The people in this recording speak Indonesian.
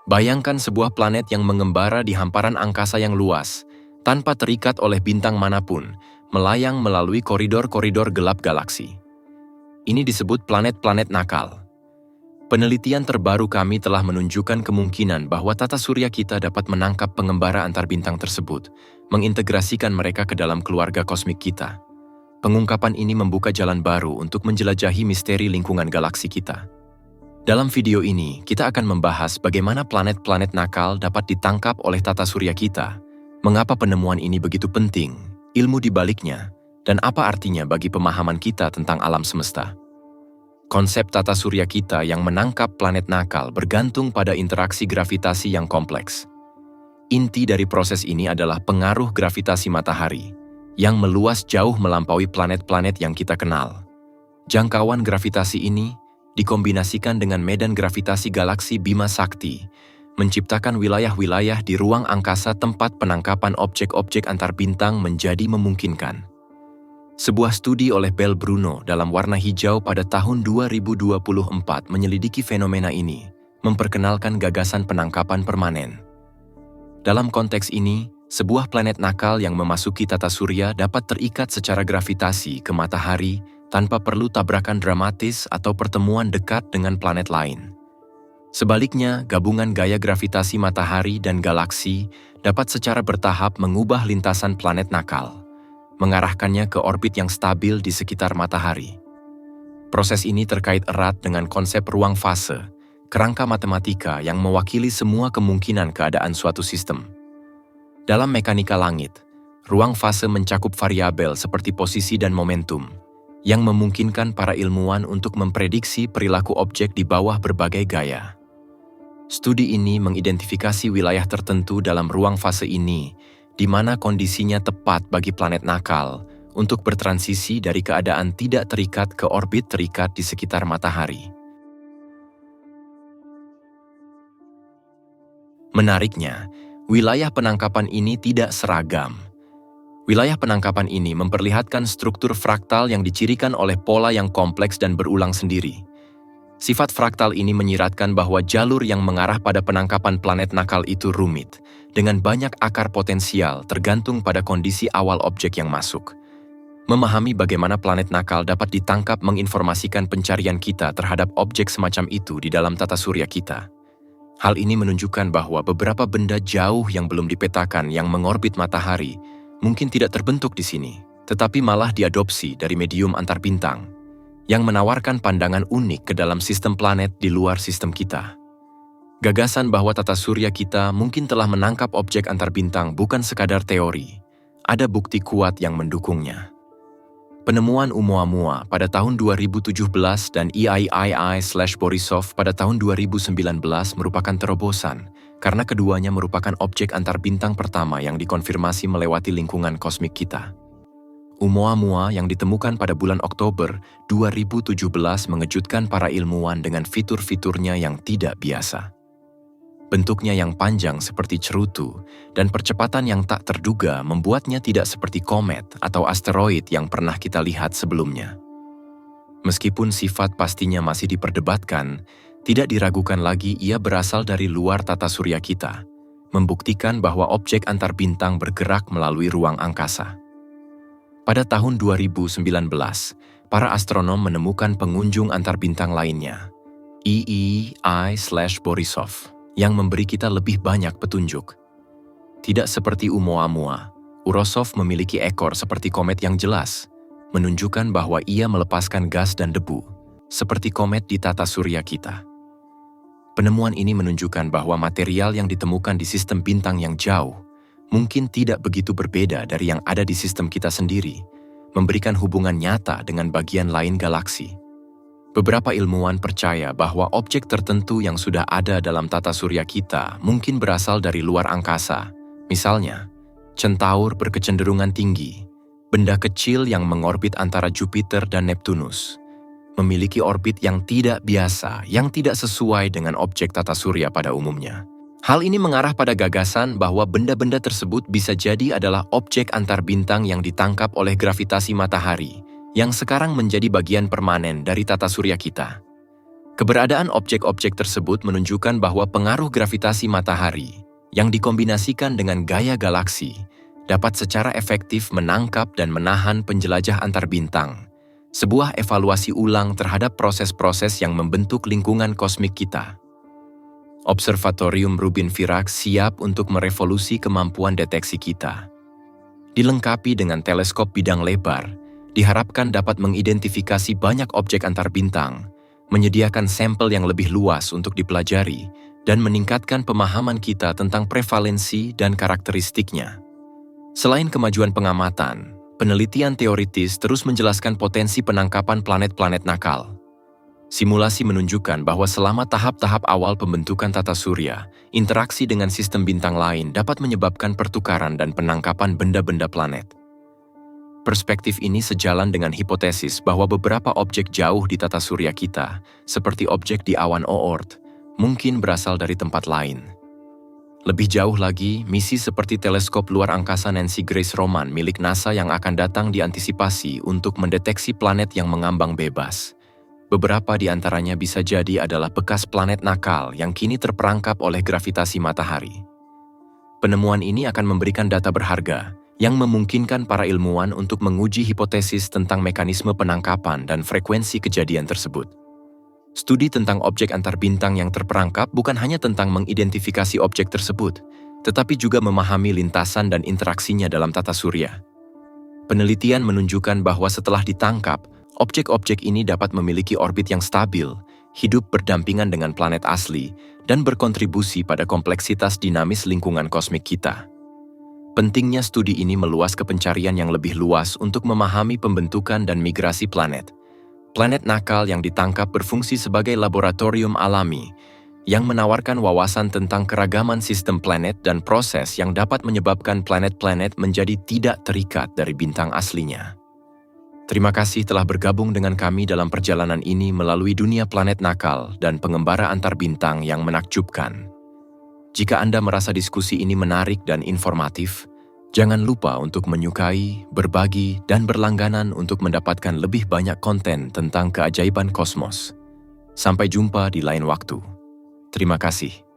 Bayangkan sebuah planet yang mengembara di hamparan angkasa yang luas, tanpa terikat oleh bintang manapun, melayang melalui koridor-koridor gelap galaksi. Ini disebut planet-planet nakal. Penelitian terbaru kami telah menunjukkan kemungkinan bahwa tata surya kita dapat menangkap pengembara antar bintang tersebut, mengintegrasikan mereka ke dalam keluarga kosmik kita. Pengungkapan ini membuka jalan baru untuk menjelajahi misteri lingkungan galaksi kita. Dalam video ini, kita akan membahas bagaimana planet-planet nakal dapat ditangkap oleh tata surya kita, mengapa penemuan ini begitu penting, ilmu di baliknya, dan apa artinya bagi pemahaman kita tentang alam semesta. Konsep tata surya kita yang menangkap planet nakal bergantung pada interaksi gravitasi yang kompleks. Inti dari proses ini adalah pengaruh gravitasi matahari, yang meluas jauh melampaui planet-planet yang kita kenal. Jangkauan gravitasi ini dikombinasikan dengan medan gravitasi galaksi Bima Sakti, menciptakan wilayah-wilayah di ruang angkasa tempat penangkapan objek-objek antar bintang menjadi memungkinkan. Sebuah studi oleh Bell Bruno dalam warna hijau pada tahun 2024 menyelidiki fenomena ini, memperkenalkan gagasan penangkapan permanen. Dalam konteks ini, sebuah planet nakal yang memasuki tata surya dapat terikat secara gravitasi ke matahari tanpa perlu tabrakan dramatis atau pertemuan dekat dengan planet lain. Sebaliknya, gabungan gaya gravitasi matahari dan galaksi dapat secara bertahap mengubah lintasan planet nakal, mengarahkannya ke orbit yang stabil di sekitar matahari. Proses ini terkait erat dengan konsep ruang fase, kerangka matematika yang mewakili semua kemungkinan keadaan suatu sistem. Dalam mekanika langit, ruang fase mencakup variabel seperti posisi dan momentum, yang memungkinkan para ilmuwan untuk memprediksi perilaku objek di bawah berbagai gaya. Studi ini mengidentifikasi wilayah tertentu dalam ruang fase ini, di mana kondisinya tepat bagi planet nakal untuk bertransisi dari keadaan tidak terikat ke orbit terikat di sekitar matahari. Menariknya, wilayah penangkapan ini tidak seragam. Wilayah penangkapan ini memperlihatkan struktur fraktal yang dicirikan oleh pola yang kompleks dan berulang sendiri. Sifat fraktal ini menyiratkan bahwa jalur yang mengarah pada penangkapan planet nakal itu rumit, dengan banyak akar potensial tergantung pada kondisi awal objek yang masuk. Memahami bagaimana planet nakal dapat ditangkap menginformasikan pencarian kita terhadap objek semacam itu di dalam tata surya kita. Hal ini menunjukkan bahwa beberapa benda jauh yang belum dipetakan yang mengorbit matahari mungkin tidak terbentuk di sini, tetapi malah diadopsi dari medium antar bintang, yang menawarkan pandangan unik ke dalam sistem planet di luar sistem kita. Gagasan bahwa tata surya kita mungkin telah menangkap objek antar bintang bukan sekadar teori, ada bukti kuat yang mendukungnya. Penemuan Oumuamua pada tahun 2017 dan EIII/Borisov pada tahun 2019 merupakan terobosan, karena keduanya merupakan objek antar bintang pertama yang dikonfirmasi melewati lingkungan kosmik kita. Oumuamua yang ditemukan pada bulan Oktober 2017 mengejutkan para ilmuwan dengan fitur-fiturnya yang tidak biasa. Bentuknya yang panjang seperti cerutu dan percepatan yang tak terduga membuatnya tidak seperti komet atau asteroid yang pernah kita lihat sebelumnya. Meskipun sifat pastinya masih diperdebatkan, tidak diragukan lagi ia berasal dari luar tata surya kita, membuktikan bahwa objek antar bintang bergerak melalui ruang angkasa. Pada tahun 2019, para astronom menemukan pengunjung antar bintang lainnya, EII/Borisov, yang memberi kita lebih banyak petunjuk. Tidak seperti Oumuamua, Borisov memiliki ekor seperti komet yang jelas, menunjukkan bahwa ia melepaskan gas dan debu, seperti komet di tata surya kita. Penemuan ini menunjukkan bahwa material yang ditemukan di sistem bintang yang jauh mungkin tidak begitu berbeda dari yang ada di sistem kita sendiri, memberikan hubungan nyata dengan bagian lain galaksi. Beberapa ilmuwan percaya bahwa objek tertentu yang sudah ada dalam tata surya kita mungkin berasal dari luar angkasa. Misalnya, centaur berkecenderungan tinggi, benda kecil yang mengorbit antara Jupiter dan Neptunus, memiliki orbit yang tidak biasa, yang tidak sesuai dengan objek tata surya pada umumnya. Hal ini mengarah pada gagasan bahwa benda-benda tersebut bisa jadi adalah objek antar bintang yang ditangkap oleh gravitasi matahari, yang sekarang menjadi bagian permanen dari tata surya kita. Keberadaan objek-objek tersebut menunjukkan bahwa pengaruh gravitasi matahari yang dikombinasikan dengan gaya galaksi dapat secara efektif menangkap dan menahan penjelajah antar bintang, sebuah evaluasi ulang terhadap proses-proses yang membentuk lingkungan kosmik kita. Observatorium Rubin Virac siap untuk merevolusi kemampuan deteksi kita. Dilengkapi dengan teleskop bidang lebar, diharapkan dapat mengidentifikasi banyak objek antar bintang, menyediakan sampel yang lebih luas untuk dipelajari, dan meningkatkan pemahaman kita tentang prevalensi dan karakteristiknya. Selain kemajuan pengamatan, penelitian teoritis terus menjelaskan potensi penangkapan planet-planet nakal. Simulasi menunjukkan bahwa selama tahap-tahap awal pembentukan tata surya, interaksi dengan sistem bintang lain dapat menyebabkan pertukaran dan penangkapan benda-benda planet. Perspektif ini sejalan dengan hipotesis bahwa beberapa objek jauh di tata surya kita, seperti objek di awan Oort, mungkin berasal dari tempat lain. Lebih jauh lagi, misi seperti teleskop luar angkasa Nancy Grace Roman milik NASA yang akan datang diantisipasi untuk mendeteksi planet yang mengambang bebas. Beberapa di antaranya bisa jadi adalah bekas planet nakal yang kini terperangkap oleh gravitasi matahari. Penemuan ini akan memberikan data berharga yang memungkinkan para ilmuwan untuk menguji hipotesis tentang mekanisme penangkapan dan frekuensi kejadian tersebut. Studi tentang objek antar bintang yang terperangkap bukan hanya tentang mengidentifikasi objek tersebut, tetapi juga memahami lintasan dan interaksinya dalam tata surya. Penelitian menunjukkan bahwa setelah ditangkap, objek-objek ini dapat memiliki orbit yang stabil, hidup berdampingan dengan planet asli, dan berkontribusi pada kompleksitas dinamis lingkungan kosmik kita. Pentingnya studi ini meluas ke pencarian yang lebih luas untuk memahami pembentukan dan migrasi planet. Planet nakal yang ditangkap berfungsi sebagai laboratorium alami yang menawarkan wawasan tentang keragaman sistem planet dan proses yang dapat menyebabkan planet-planet menjadi tidak terikat dari bintang aslinya. Terima kasih telah bergabung dengan kami dalam perjalanan ini melalui dunia planet nakal dan pengembara antar bintang yang menakjubkan. Jika Anda merasa diskusi ini menarik dan informatif, jangan lupa untuk menyukai, berbagi, dan berlangganan untuk mendapatkan lebih banyak konten tentang keajaiban kosmos. Sampai jumpa di lain waktu. Terima kasih.